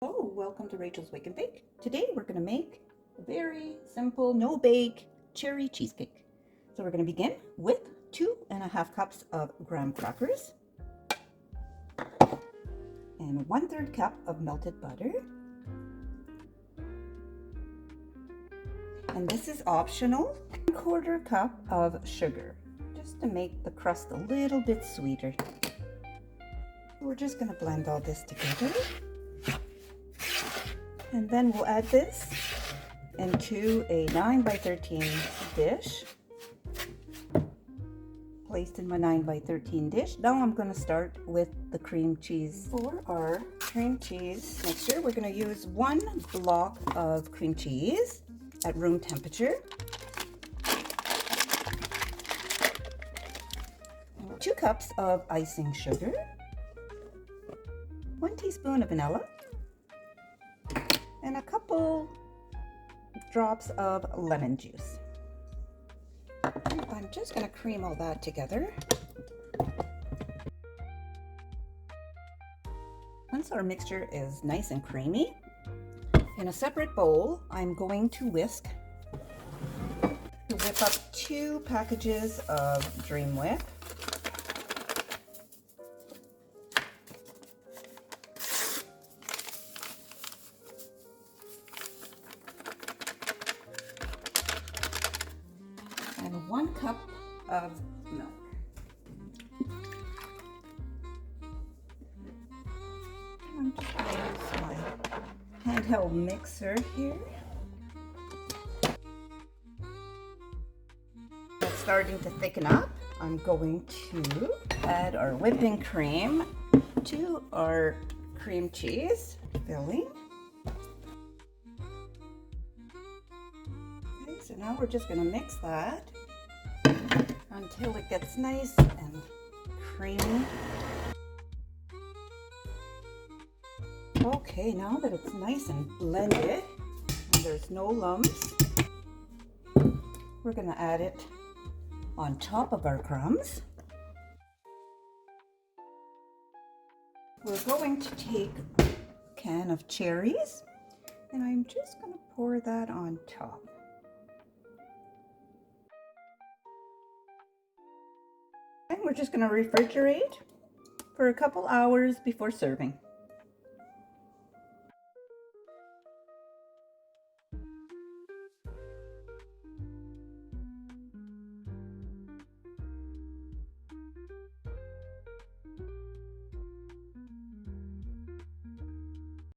Oh, welcome to Rachel's Wake and Bake. Today we're going to make a very simple, no bake cherry cheesecake. So we're going to begin with 2.5 cups of graham crackers and 1/3 cup of melted butter. And this is optional. 1/4 cup of sugar, just to make the crust a little bit sweeter. We're just going to blend all this together. And then we'll add this into a 9x13 dish. Placed in my 9x13 dish. Now I'm going to start with the cream cheese. For our cream cheese mixture, we're going to use 1 block of cream cheese at room temperature. 2 cups of icing sugar. 1 teaspoon of vanilla. And a couple drops of lemon juice. I'm just going to cream all that together. Once our mixture is nice and creamy, in a separate bowl, I'm going to whip up 2 packages of Dream Whip. And 1 cup of milk. I'm just going to use my handheld mixer here. It's starting to thicken up. I'm going to add our whipping cream to our cream cheese filling. Okay, so now we're just going to mix that until it gets nice and creamy. Okay, now that it's nice and blended and there's no lumps, we're going to add it on top of our crumbs. We're going to take a can of cherries and I'm just going to pour that on top. And we're just going to refrigerate for a couple hours before serving.